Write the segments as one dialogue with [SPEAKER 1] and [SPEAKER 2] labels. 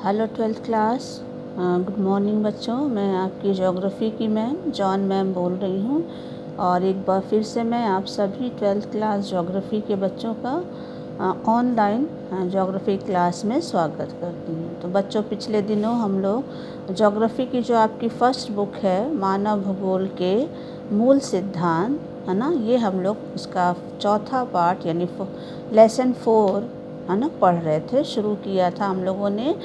[SPEAKER 1] Hello twelfth class. Good morning बच्चों। मैं आपकी ज्योग्राफी की मैम जॉन मैम बोल रही हूँ और एक बार फिर से मैं आप सभी ट्वेल्थ क्लास ज्योग्राफी के बच्चों का ऑनलाइन ज्योग्राफी क्लास में स्वागत करती हूँ। तो बच्चों, पिछले दिनों हम लोग ज्योग्राफी की जो आपकी फर्स्ट बुक है मानव भूगोल के मूल सिद्धांत, है ना, ये हम लोग इसका चौथा पार्ट यानी लेसन 4 है ना पढ़ रहे थे, शुरू किया था हम लोगों ने।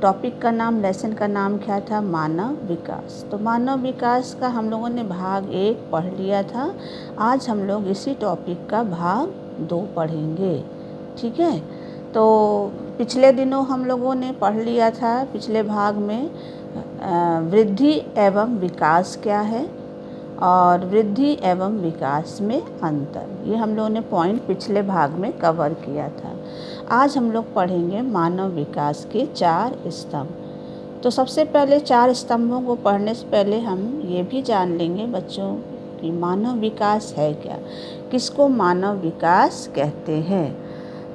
[SPEAKER 1] टॉपिक का नाम, लेसन का नाम क्या था? मानव विकास। तो मानव विकास का हम लोगों ने भाग 1 पढ़ लिया था। आज हम लोग इसी टॉपिक का भाग 2 पढ़ेंगे, ठीक है। तो पिछले दिनों हम लोगों ने पढ़ लिया था पिछले भाग में वृद्धि एवं विकास क्या है और वृद्धि एवं विकास में अंतर, ये हम लोगों ने पॉइंट पिछले भाग में कवर किया था। आज हम लोग पढ़ेंगे मानव विकास के 4 स्तंभ। तो सबसे पहले 4 स्तंभों को पढ़ने से पहले हम ये भी जान लेंगे बच्चों कि मानव विकास है क्या, किसको मानव विकास कहते हैं।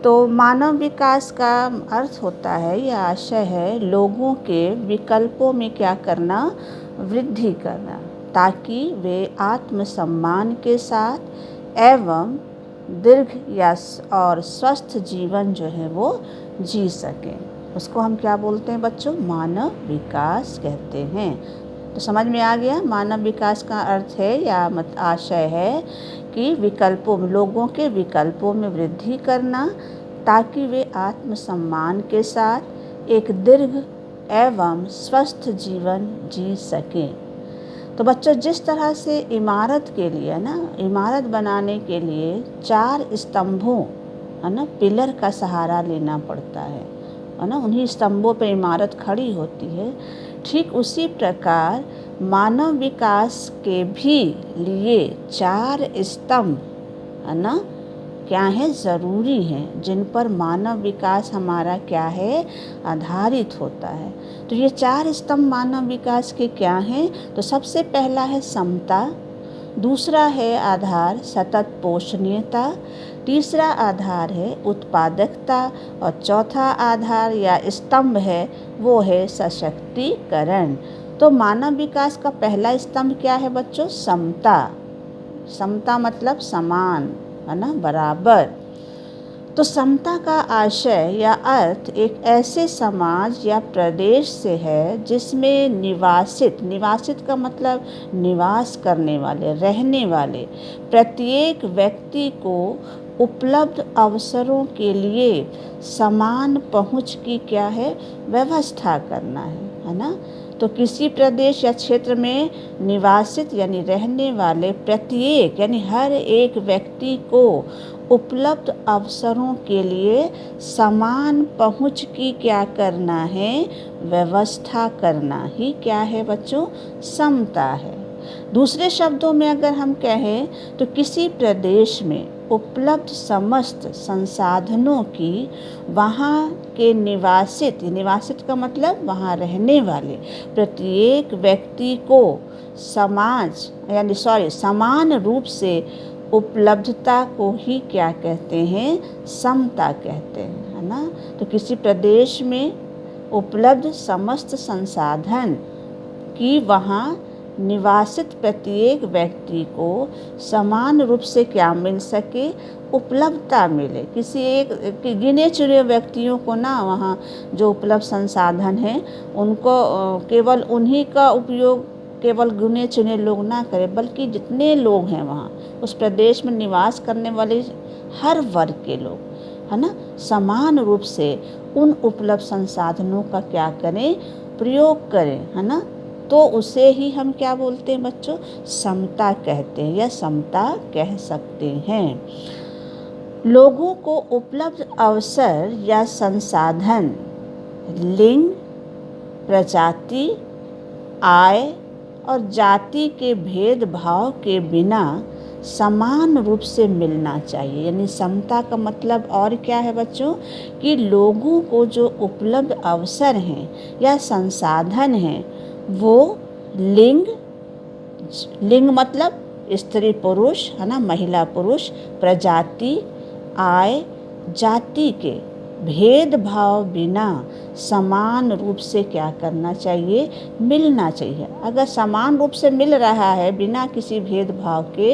[SPEAKER 1] तो मानव विकास का अर्थ होता है या आशय है लोगों के विकल्पों में क्या करना? वृद्धि करना, ताकि वे आत्मसम्मान के साथ एवं दीर्घ या और स्वस्थ जीवन जो है वो जी सकें। उसको हम क्या बोलते हैं बच्चों? मानव विकास कहते हैं। तो समझ में आ गया, मानव विकास का अर्थ है या आशय है कि लोगों के विकल्पों में वृद्धि करना, ताकि वे आत्मसम्मान के साथ एक दीर्घ एवं स्वस्थ जीवन जी सकें। तो बच्चों, जिस तरह से इमारत के लिए ना, इमारत बनाने के लिए 4 स्तंभों, है ना, पिलर का सहारा लेना पड़ता है ना, उन्हीं स्तंभों पर इमारत खड़ी होती है। ठीक उसी प्रकार मानव विकास के भी लिए 4 स्तंभ, है ना, क्या है? ज़रूरी हैं, जिन पर मानव विकास हमारा क्या है? आधारित होता है। तो ये 4 स्तंभ मानव विकास के क्या हैं? तो सबसे पहला है समता, दूसरा है आधार सतत पोषणीयता, तीसरा आधार है उत्पादकता और चौथा आधार या स्तंभ है वो है सशक्तिकरण। तो मानव विकास का पहला स्तंभ क्या है बच्चों? समता। समता मतलब समान, है ना, बराबर। तो समता का आशय या अर्थ एक ऐसे समाज या प्रदेश से है जिसमें निवासित का मतलब निवास करने वाले, रहने वाले प्रत्येक व्यक्ति को उपलब्ध अवसरों के लिए समान पहुंच की क्या है? व्यवस्था करना है ना। तो किसी प्रदेश या क्षेत्र में निवासित यानी रहने वाले प्रत्येक यानी हर एक व्यक्ति को उपलब्ध अवसरों के लिए समान पहुंच की क्या करना है? व्यवस्था करना ही क्या है बच्चों? समता है। दूसरे शब्दों में अगर हम कहें तो किसी प्रदेश में उपलब्ध समस्त संसाधनों की वहाँ के निवासित का मतलब वहाँ रहने वाले प्रत्येक व्यक्ति को समान रूप से उपलब्धता को ही क्या कहते हैं? समता कहते हैं, है ना। तो किसी प्रदेश में उपलब्ध समस्त संसाधन की वहाँ निवासित प्रत्येक व्यक्ति को समान रूप से क्या मिल सके? उपलब्धता मिले। किसी एक गिने चुने व्यक्तियों को ना वहाँ जो उपलब्ध संसाधन हैं उनको केवल उन्हीं का उपयोग केवल गिने चुने लोग ना करें, बल्कि जितने लोग हैं वहाँ उस प्रदेश में निवास करने वाले हर वर्ग के लोग, है ना, समान रूप से उन उपलब्ध संसाधनों का क्या करें? प्रयोग करें, है ना। तो उसे ही हम क्या बोलते हैं बच्चों? समता कहते हैं या समता कह सकते हैं। लोगों को उपलब्ध अवसर या संसाधन लिंग, प्रजाति, आय और जाति के भेदभाव के बिना समान रूप से मिलना चाहिए। यानी समता का मतलब और क्या है बच्चों? कि लोगों को जो उपलब्ध अवसर हैं या संसाधन हैं वो लिंग मतलब स्त्री पुरुष, है ना, महिला पुरुष, प्रजाति, आय, जाति के भेदभाव बिना समान रूप से क्या करना चाहिए, मिलना चाहिए। अगर समान रूप से मिल रहा है बिना किसी भेदभाव के,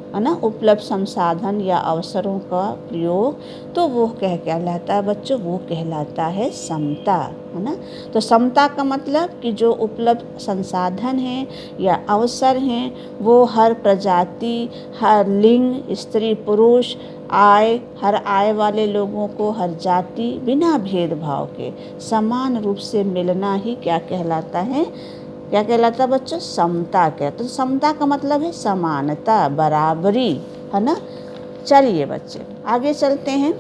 [SPEAKER 1] है ना, उपलब्ध संसाधन या अवसरों का प्रयोग, तो वो क्या कहलाता है बच्चों, वो कहलाता है समता, है ना। तो समता का मतलब कि जो उपलब्ध संसाधन हैं या अवसर हैं वो हर प्रजाति, हर लिंग, स्त्री पुरुष, हर आय वाले लोगों को, हर जाति, बिना भेदभाव के समान रूप से मिलना ही क्या कहलाता है, क्या कहलाता है बच्चों, समता कहते। तो समता का मतलब है समानता, बराबरी, है ना। चलिए बच्चे आगे चलते हैं,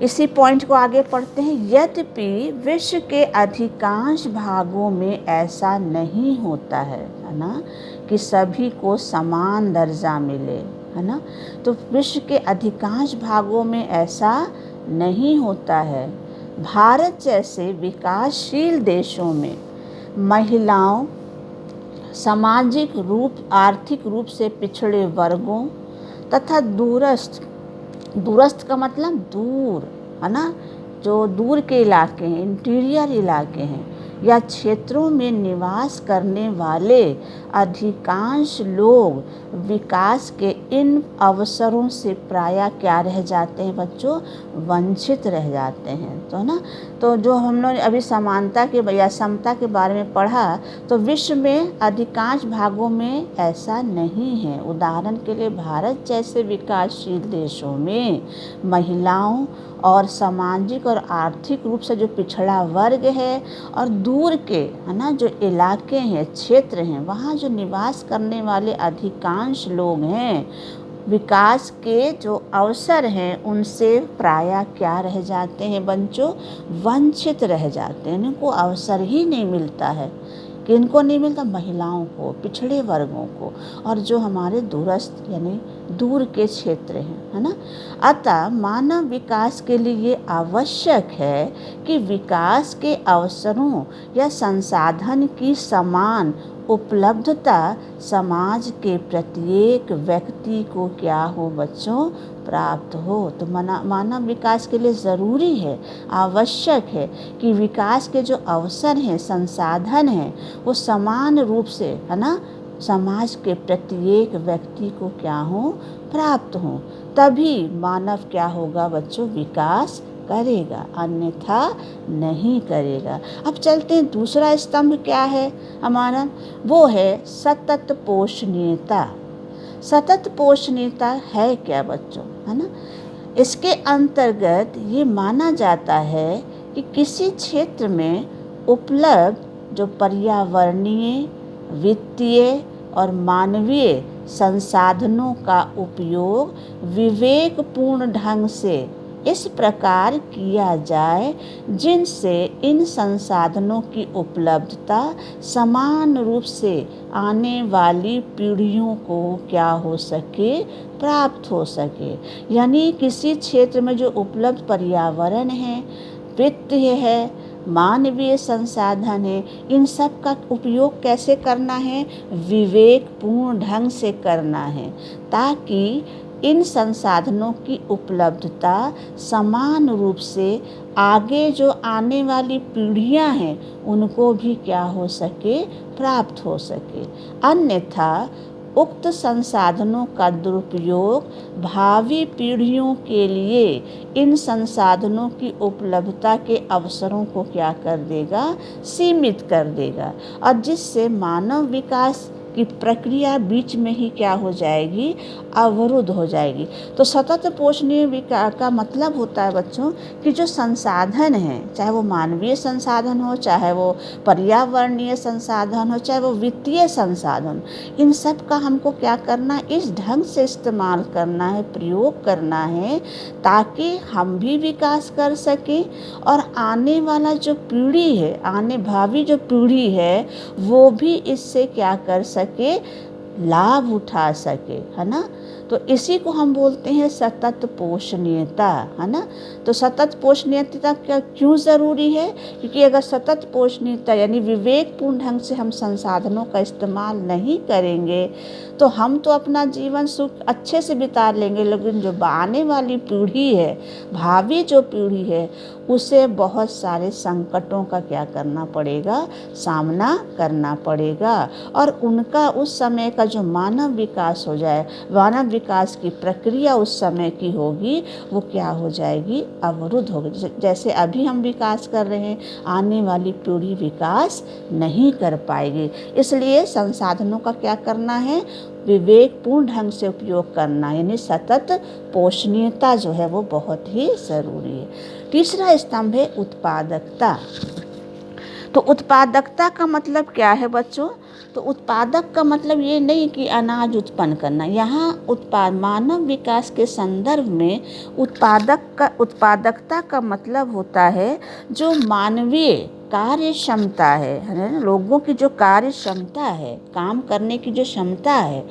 [SPEAKER 1] इसी पॉइंट को आगे पढ़ते हैं। यद्यपि विश्व के अधिकांश भागों में ऐसा नहीं होता है ना, कि सभी को समान दर्जा मिले, है ना। तो विश्व के अधिकांश भागों में ऐसा नहीं होता है। भारत जैसे विकासशील देशों में महिलाओं, सामाजिक रूप, आर्थिक रूप से पिछड़े वर्गों तथा दूरस्थ का मतलब दूर, है ना, जो दूर के इलाके हैं, इंटीरियर इलाके हैं, या क्षेत्रों में निवास करने वाले अधिकांश लोग विकास के इन अवसरों से प्रायः क्या रह जाते हैं बच्चों, वंचित रह जाते हैं। तो ना, तो जो हम लोग अभी समानता के या समता के बारे में पढ़ा, तो विश्व में अधिकांश भागों में ऐसा नहीं है। उदाहरण के लिए भारत जैसे विकासशील देशों में महिलाओं और सामाजिक और आर्थिक रूप से जो पिछड़ा वर्ग है और दूर के, है ना, जो इलाके हैं, क्षेत्र हैं, वहाँ जो निवास करने वाले अधिकांश लोग हैं, विकास के जो अवसर हैं उनसे प्रायः क्या रह जाते हैं बच्चों, वंचित रह जाते हैं। इनको अवसर ही नहीं मिलता है। किनको नहीं मिलता, महिलाओं को, पिछड़े वर्गों को, और जो हमारे दूरस्थ यानी दूर के क्षेत्र हैं, है ना। अतः मानव विकास के लिए आवश्यक है कि विकास के अवसरों या संसाधन की समान उपलब्धता समाज के प्रत्येक व्यक्ति को क्या हो बच्चों, प्राप्त हो। तो मानव विकास के लिए ज़रूरी है, आवश्यक है कि विकास के जो अवसर हैं, संसाधन हैं, वो समान रूप से, है ना, समाज के प्रत्येक व्यक्ति को क्या हो, प्राप्त हो। तभी मानव क्या होगा बच्चों, विकास करेगा, अन्यथा नहीं करेगा। अब चलते हैं, दूसरा स्तंभ क्या है हमारा, वो है सतत पोषणीयता। सतत पोषणीयता है क्या बच्चों, है ना। इसके अंतर्गत ये माना जाता है कि किसी क्षेत्र में उपलब्ध जो पर्यावरणीय, वित्तीय और मानवीय संसाधनों का उपयोग विवेकपूर्ण ढंग से इस प्रकार किया जाए जिनसे इन संसाधनों की उपलब्धता समान रूप से आने वाली पीढ़ियों को क्या हो सके, प्राप्त हो सके। यानी किसी क्षेत्र में जो उपलब्ध पर्यावरण है, वित्तीय है, मानवीय संसाधन है, इन सब का उपयोग कैसे करना है, विवेकपूर्ण ढंग से करना है, ताकि इन संसाधनों की उपलब्धता समान रूप से आगे जो आने वाली पीढ़ियां हैं उनको भी क्या हो सके, प्राप्त हो सके। अन्यथा उक्त संसाधनों का दुरुपयोग भावी पीढ़ियों के लिए इन संसाधनों की उपलब्धता के अवसरों को क्या कर देगा, सीमित कर देगा, और जिससे मानव विकास की प्रक्रिया बीच में ही क्या हो जाएगी, अवरुद्ध हो जाएगी। तो सतत पोषणीय विकास का मतलब होता है बच्चों कि जो संसाधन हैं, चाहे वो मानवीय संसाधन हो, चाहे वो पर्यावरणीय संसाधन हो, चाहे वो वित्तीय संसाधन, इन सब का हमको क्या करना, इस ढंग से इस्तेमाल करना है, प्रयोग करना है, ताकि हम भी विकास कर सकें और आने वाला जो पीढ़ी है, आने भावी जो पीढ़ी है, वो भी इससे क्या कर सके, लाभ उठा सके, है ना। तो इसी को हम बोलते हैं सतत पोषणीयता, है ना। तो सतत पोषणीयता क्या क्यों ज़रूरी है? क्योंकि अगर सतत पोषणीयता यानी विवेकपूर्ण ढंग से हम संसाधनों का इस्तेमाल नहीं करेंगे तो हम तो अपना जीवन सुख अच्छे से बिता लेंगे, लेकिन जो आने वाली पीढ़ी है, भावी जो पीढ़ी है, उसे बहुत सारे संकटों का क्या करना पड़ेगा, सामना करना पड़ेगा। और उनका उस समय का जो मानव विकास हो जाए, मानव विकास की प्रक्रिया उस समय की होगी, वो क्या हो जाएगी, अवरुद्ध होगी। जैसे अभी हम विकास कर रहे हैं, आने वाली पीढ़ी विकास नहीं कर पाएगी। इसलिए संसाधनों का क्या करना है, विवेकपूर्ण ढंग से उपयोग करना, यानी सतत पोषणीयता जो है वो बहुत ही ज़रूरी है। तीसरा स्तंभ है उत्पादकता। तो उत्पादकता का मतलब क्या है बच्चों? तो उत्पादक का मतलब ये नहीं कि अनाज उत्पन्न करना। यहाँ मानव विकास के संदर्भ में उत्पादकता का मतलब होता है जो मानवीय कार्य क्षमता है ना, लोगों की जो कार्य क्षमता है, काम करने की जो क्षमता है,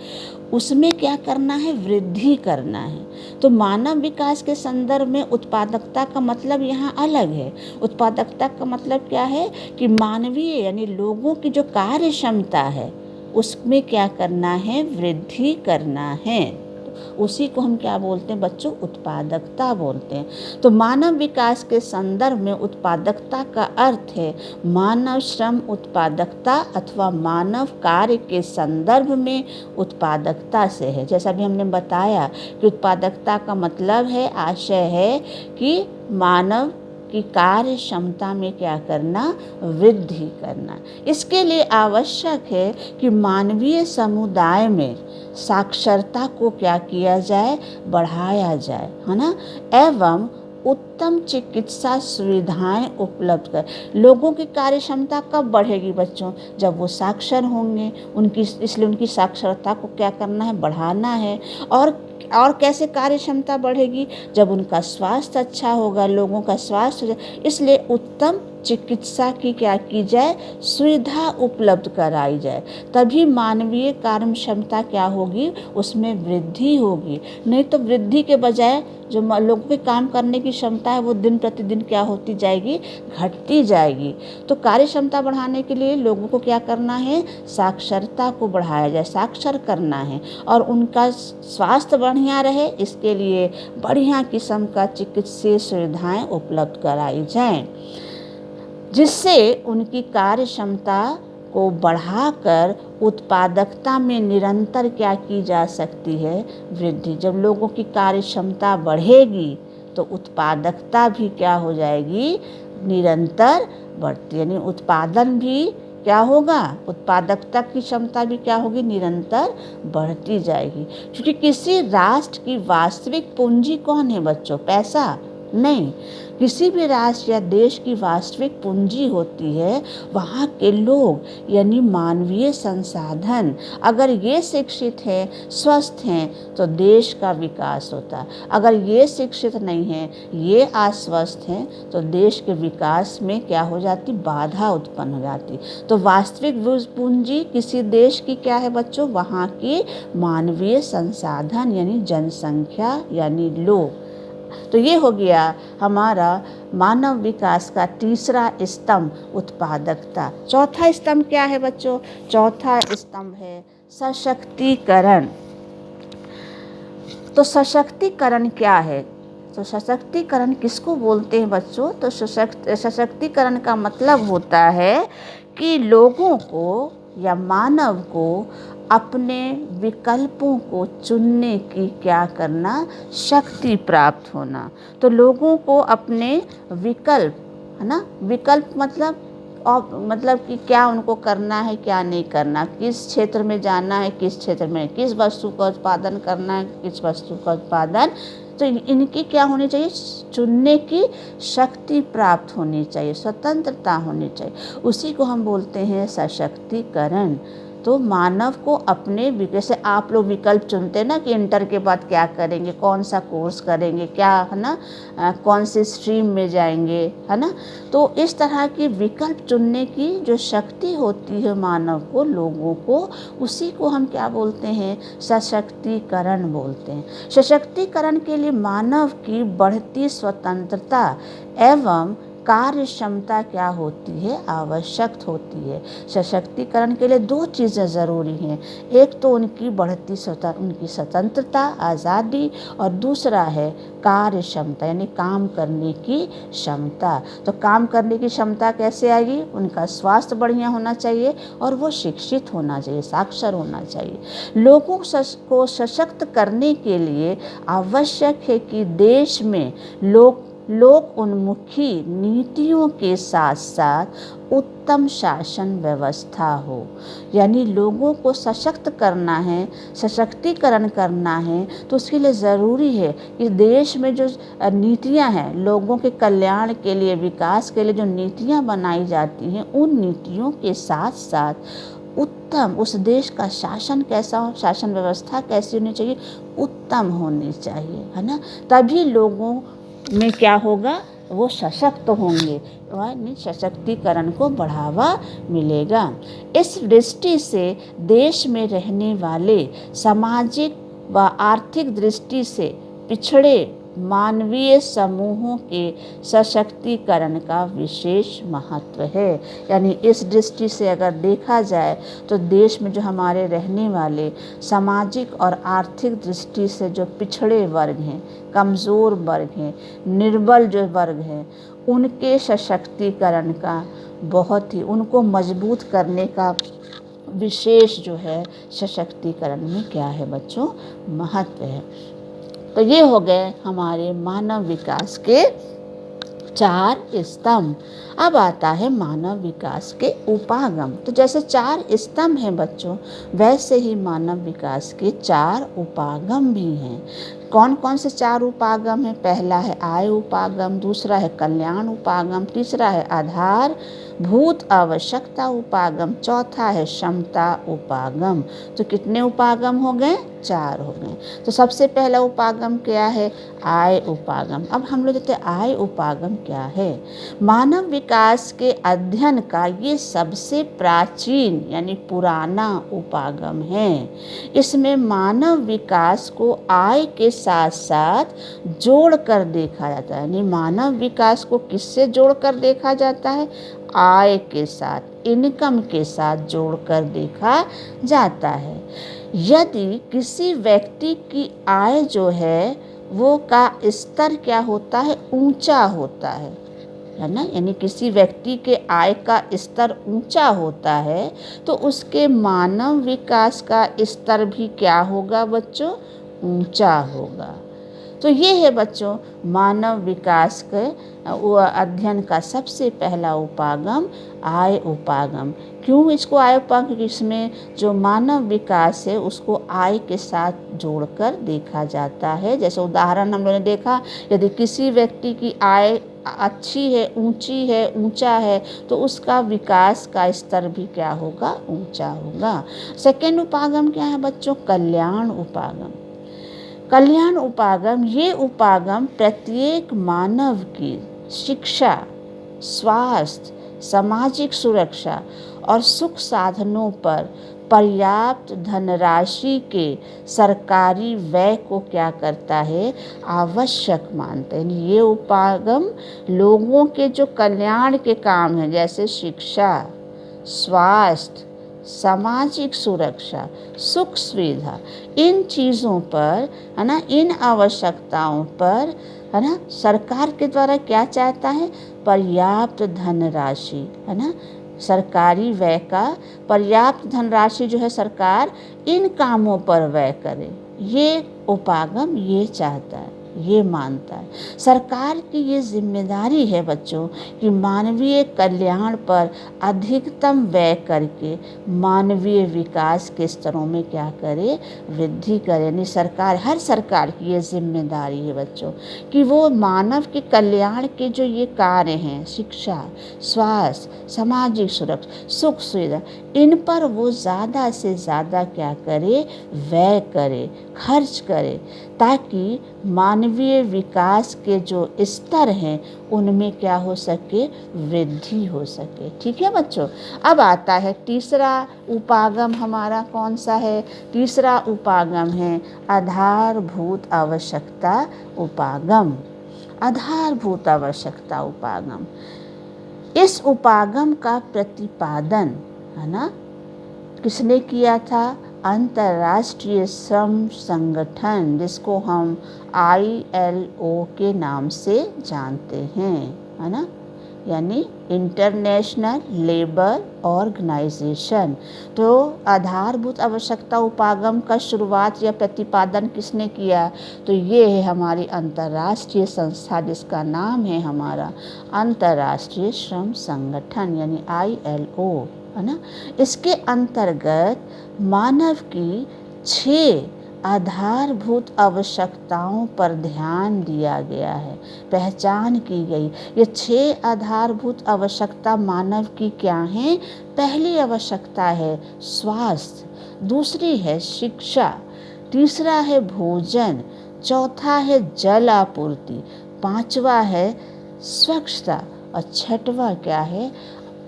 [SPEAKER 1] उसमें क्या करना है, वृद्धि करना है। तो मानव विकास के संदर्भ में उत्पादकता का मतलब यहाँ अलग है। उत्पादकता का मतलब क्या है कि मानवीय यानी लोगों की जो कार्य क्षमता है उसमें क्या करना है, वृद्धि करना है। उसी को हम क्या बोलते हैं बच्चों, उत्पादकता बोलते हैं। तो मानव विकास के संदर्भ में उत्पादकता का अर्थ है मानव श्रम उत्पादकता अथवा मानव कार्य के संदर्भ में उत्पादकता से है। जैसा भी हमने बताया कि उत्पादकता का मतलब है, आशय है कि मानव की कार्य क्षमता में क्या करना, वृद्धि करना। इसके लिए आवश्यक है कि मानवीय समुदाय में साक्षरता को क्या किया जाए, बढ़ाया जाए, है ना, एवं उत्तम चिकित्सा सुविधाएं उपलब्ध कर। लोगों की कार्य क्षमता कब बढ़ेगी बच्चों, जब वो साक्षर होंगे। इसलिए उनकी साक्षरता को क्या करना है, बढ़ाना है। और कैसे कार्य क्षमता बढ़ेगी, जब उनका स्वास्थ्य अच्छा होगा, लोगों का स्वास्थ्य हो जाए। इसलिए उत्तम चिकित्सा की क्या की जाए, सुविधा उपलब्ध कराई जाए, तभी मानवीय कार्य क्षमता क्या होगी, उसमें वृद्धि होगी। नहीं तो वृद्धि के बजाय जो लोगों के काम करने की क्षमता है वो दिन प्रतिदिन क्या होती जाएगी, घटती जाएगी। तो कार्य क्षमता बढ़ाने के लिए लोगों को क्या करना है, साक्षरता को बढ़ाया जाए, साक्षर करना है। और उनका स्वास्थ्य बढ़िया रहे, इसके लिए बढ़िया किस्म का चिकित्सीय सुविधाएं उपलब्ध कराई जाएं, जिससे उनकी कार्य क्षमता को बढ़ाकर उत्पादकता में निरंतर क्या की जा सकती है, वृद्धि। जब लोगों की कार्य क्षमता बढ़ेगी तो उत्पादकता भी क्या हो जाएगी, निरंतर बढ़ती, यानी उत्पादन भी क्या होगा, उत्पादकता की क्षमता भी क्या होगी, निरंतर बढ़ती जाएगी। क्योंकि किसी राष्ट्र की वास्तविक पूंजी कौन है बच्चों, पैसा नहीं। किसी भी राष्ट्र या देश की वास्तविक पूंजी होती है वहाँ के लोग, यानी मानवीय संसाधन। अगर ये शिक्षित हैं, स्वस्थ हैं, तो देश का विकास होता है। अगर ये शिक्षित नहीं हैं, ये अस्वस्थ हैं, तो देश के विकास में क्या हो जाती, बाधा उत्पन्न हो जाती। तो वास्तविक पूंजी किसी देश की क्या है बच्चों, वहाँ की मानवीय संसाधन यानी जनसंख्या यानी लोग। तो ये हो गया हमारा मानव विकास का तीसरा स्तंभ, उत्पादकता। चौथा स्तंभ क्या है बच्चों, चौथा स्तंभ है सशक्तिकरण। तो सशक्तिकरण क्या है, तो सशक्तिकरण किसको बोलते हैं बच्चों, तो सशक्तिकरण का मतलब होता है कि लोगों को या मानव को अपने विकल्पों को चुनने की क्या करना, शक्ति प्राप्त होना। तो लोगों को अपने विकल्प, है ना, विकल्प मतलब कि क्या उनको करना है, क्या नहीं करना, किस क्षेत्र में जाना है, किस क्षेत्र में, किस वस्तु का उत्पादन करना है, किस वस्तु का उत्पादन, तो इनकी क्या होनी चाहिए, चुनने की शक्ति प्राप्त होनी चाहिए, स्वतंत्रता होनी चाहिए। उसी को हम बोलते हैं सशक्तिकरण। तो मानव को अपने जैसे आप लोग विकल्प चुनते हैं ना कि इंटर के बाद क्या करेंगे, कौन सा कोर्स करेंगे, क्या है ना, कौन सी स्ट्रीम में जाएंगे, है ना। तो इस तरह की विकल्प चुनने की जो शक्ति होती है मानव को, लोगों को, उसी को हम क्या बोलते हैं, सशक्तिकरण बोलते हैं। सशक्तिकरण के लिए मानव की बढ़ती स्वतंत्रता एवं कार्य क्षमता क्या होती है, आवश्यक होती है। सशक्तिकरण के लिए दो चीज़ें ज़रूरी हैं, एक तो उनकी उनकी स्वतंत्रता, आज़ादी, और दूसरा है कार्य क्षमता, यानी काम करने की क्षमता। तो काम करने की क्षमता कैसे आएगी, उनका स्वास्थ्य बढ़िया होना चाहिए और वो शिक्षित होना चाहिए, साक्षर होना चाहिए। लोगों को सशक्त करने के लिए आवश्यक है कि देश में लोक उन्मुखी नीतियों के साथ साथ उत्तम शासन व्यवस्था हो। यानी लोगों को सशक्त करना है, सशक्तिकरण करना है, तो उसके लिए ज़रूरी है कि देश में जो नीतियां हैं, लोगों के कल्याण के लिए, विकास के लिए जो नीतियां बनाई जाती हैं, उन नीतियों के साथ साथ उत्तम, उस देश का शासन कैसा हो, शासन व्यवस्था कैसी होनी चाहिए, उत्तम होनी चाहिए, है ना। तभी लोगों में क्या होगा, वो सशक्त होंगे, सशक्तिकरण को बढ़ावा मिलेगा। इस दृष्टि से देश में रहने वाले सामाजिक व आर्थिक दृष्टि से पिछड़े मानवीय समूहों के सशक्तिकरण का विशेष महत्व है। यानी इस दृष्टि से अगर देखा जाए तो देश में जो हमारे रहने वाले सामाजिक और आर्थिक दृष्टि से जो पिछड़े वर्ग हैं, कमज़ोर वर्ग हैं, निर्बल जो वर्ग हैं, उनके सशक्तिकरण का बहुत ही, उनको मजबूत करने का विशेष जो है सशक्तिकरण में क्या है बच्चों, महत्व है। तो ये हो गए हमारे मानव विकास के 4 स्तंभ। अब आता है मानव विकास के उपागम। तो जैसे 4 स्तंभ हैं बच्चों, वैसे ही मानव विकास के 4 उपागम भी हैं। कौन कौन से 4 उपागम हैं? पहला है आय उपागम, दूसरा है कल्याण उपागम, तीसरा है आधारभूत आवश्यकता उपागम, चौथा है क्षमता उपागम। तो कितने उपागम हो गए? 4 हो गए। तो सबसे पहला उपागम क्या है? आय उपागम। अब हम लोग देखते हैं आय उपागम क्या है। मानव विकास के अध्ययन का ये सबसे प्राचीन यानी पुराना उपागम है। इसमें मानव विकास को आय के साथ साथ जोड़ कर देखा जाता है। यानी मानव विकास को किससे जोड़ कर देखा जाता है? आय के साथ, इनकम के साथ जोड़कर देखा जाता है। यदि किसी व्यक्ति की आय जो है वो का स्तर क्या होता है? ऊंचा होता है ना। यानी किसी व्यक्ति के आय का स्तर ऊंचा होता है तो उसके मानव विकास का स्तर भी क्या होगा बच्चों? ऊंचा होगा। तो ये है बच्चों मानव विकास के अध्ययन का सबसे पहला उपागम आय उपागम। क्यों इसको आय उपागम? क्योंकि इसमें जो मानव विकास है उसको आय के साथ जोड़कर देखा जाता है। जैसे उदाहरण हम लोगों ने देखा, यदि किसी व्यक्ति की आय अच्छी है, ऊंची है, ऊंचा है, तो उसका विकास का स्तर भी क्या होगा? ऊंचा होगा। सेकेंड उपागम क्या है बच्चों? कल्याण उपागम। कल्याण उपागम, ये उपागम प्रत्येक मानव की शिक्षा, स्वास्थ्य, सामाजिक सुरक्षा और सुख साधनों पर पर्याप्त धनराशि के सरकारी व्यय को क्या करता है? आवश्यक मानते हैं। ये उपागम लोगों के जो कल्याण के काम हैं, जैसे शिक्षा, स्वास्थ्य, सामाजिक सुरक्षा, सुख सुविधा, इन चीज़ों पर, है ना, इन आवश्यकताओं पर, है ना, सरकार के द्वारा क्या चाहता है? पर्याप्त धनराशि, है ना, सरकारी व्यय का पर्याप्त धनराशि जो है सरकार इन कामों पर व्यय करे, ये उपागम ये चाहता है। ये मानता है। सरकार की ये जिम्मेदारी है बच्चों कि मानवीय कल्याण पर अधिकतम व्यय करके मानवीय विकास के स्तरों में क्या करे, वृद्धि करे। यानी हर सरकार की ये जिम्मेदारी है बच्चों कि वो मानव के कल्याण के जो ये कार्य हैं, शिक्षा, स्वास्थ्य, सामाजिक सुरक्षा, सुख सुविधा, इन पर वो ज़्यादा से ज़्यादा क्या करे, व्यय करे, खर्च करे, ताकि मानवीय विकास के जो स्तर हैं उनमें क्या हो सके, वृद्धि हो सके। ठीक है बच्चों। अब आता है तीसरा उपागम हमारा कौन सा है? तीसरा उपागम है आधारभूत आवश्यकता उपागम। आधारभूत आवश्यकता उपागम, इस उपागम का प्रतिपादन है ना किसने किया था? अंतर्राष्ट्रीय श्रम संगठन, जिसको हम ILO के नाम से जानते हैं, है ना, यानी इंटरनेशनल लेबर ऑर्गेनाइजेशन। तो आधारभूत आवश्यकता उपागम का शुरुआत या प्रतिपादन किसने किया? तो ये है हमारी अंतर्राष्ट्रीय संस्था, जिसका नाम है हमारा अंतर्राष्ट्रीय श्रम संगठन यानी ILO, है ना। इसके अंतर्गत मानव की 6 आधारभूत आवश्यकताओं पर ध्यान दिया गया है, पहचान की गई। ये 6 आधारभूत आवश्यकता मानव की क्या हैं? पहली आवश्यकता है स्वास्थ्य, दूसरी है शिक्षा, तीसरा है भोजन, चौथा है जल आपूर्ति, पांचवा है स्वच्छता और छठवा क्या है?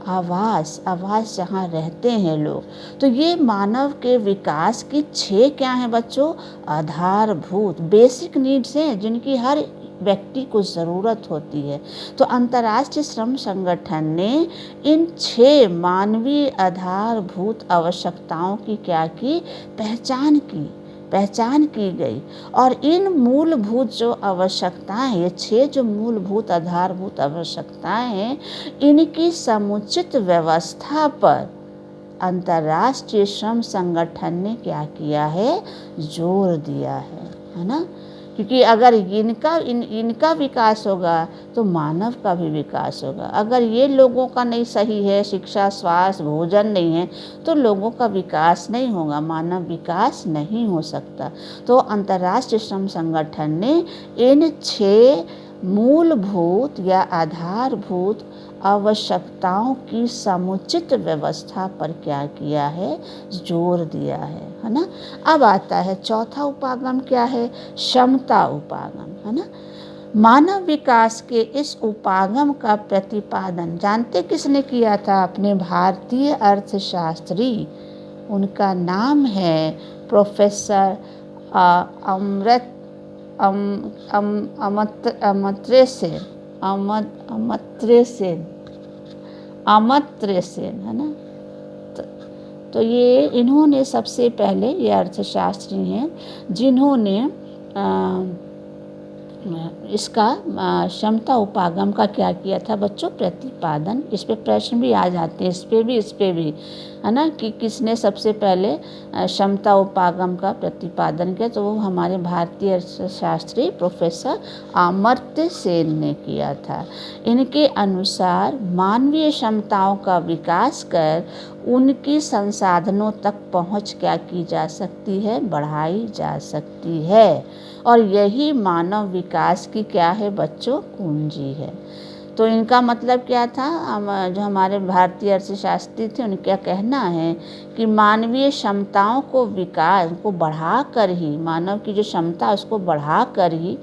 [SPEAKER 1] आवास, आवास जहाँ रहते हैं लोग। तो ये मानव के विकास की 6 क्या हैं बच्चों? आधारभूत बेसिक नीड्स हैं, जिनकी हर व्यक्ति को ज़रूरत होती है। तो अंतर्राष्ट्रीय श्रम संगठन ने इन 6 मानवीय आधारभूत आवश्यकताओं की क्या की? पहचान की गई। और इन मूलभूत जो आवश्यकताएं, ये 6 जो मूलभूत आधारभूत आवश्यकताएं हैं, इनकी समुचित व्यवस्था पर अंतर्राष्ट्रीय श्रम संगठन ने क्या किया है? जोर दिया है ना। क्योंकि अगर इनका विकास होगा तो मानव का भी विकास होगा। अगर ये लोगों का नहीं सही है, शिक्षा, स्वास्थ्य, भोजन नहीं है, तो लोगों का विकास नहीं होगा, मानव विकास नहीं हो सकता। तो अंतर्राष्ट्रीय श्रम संगठन ने इन 6 मूलभूत या आधारभूत आवश्यकताओं की समुचित व्यवस्था पर क्या किया है? जोर दिया है ना। अब आता है चौथा उपागम, क्या है? क्षमता उपागम, है ना। मानव विकास के इस उपागम का प्रतिपादन जानते किसने किया था? अपने भारतीय अर्थशास्त्री, उनका नाम है प्रोफेसर अमर्त्य सेन, है ना। तो ये इन्होंने सबसे पहले, ये अर्थशास्त्री हैं जिन्होंने इसका क्षमता उपागम का क्या किया था बच्चों? प्रतिपादन। इस पे प्रश्न भी आ जाते हैं, इस पे भी है ना, कि किसने सबसे पहले क्षमता उपागम का प्रतिपादन किया? तो वो हमारे भारतीय अर्थशास्त्री प्रोफेसर अमर्त्य सेन ने किया था। इनके अनुसार मानवीय क्षमताओं का विकास कर उनकी संसाधनों तक पहुंच क्या की जा सकती है? बढ़ाई जा सकती है। और यही मानव विकास की क्या है बच्चों? कुंजी है। तो इनका मतलब क्या था? जो हमारे भारतीय अर्थशास्त्री थे, उनका कहना है कि मानवीय क्षमताओं को विकास को बढ़ाकर ही, मानव की जो क्षमता उसको बढ़ाकर ही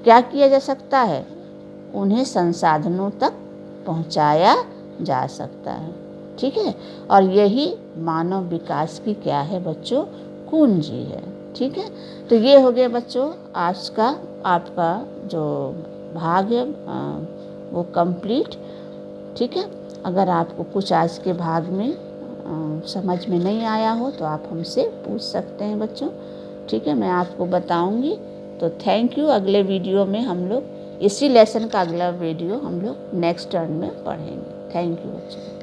[SPEAKER 1] क्या किया जा सकता है? उन्हें संसाधनों तक पहुंचाया जा सकता है। ठीक है। और यही मानव विकास की क्या है बच्चों? कुंजी है। ठीक है। तो ये हो गया बच्चों आज का आपका जो भाग है वो कंप्लीट। ठीक है। अगर आपको कुछ आज के भाग में समझ में नहीं आया हो तो आप हमसे पूछ सकते हैं बच्चों। ठीक है, मैं आपको बताऊंगी। तो थैंक यू। अगले वीडियो में हम लोग इसी लेसन का अगला वीडियो हम लोग नेक्स्ट टर्न में पढ़ेंगे। थैंक यू बच्चों।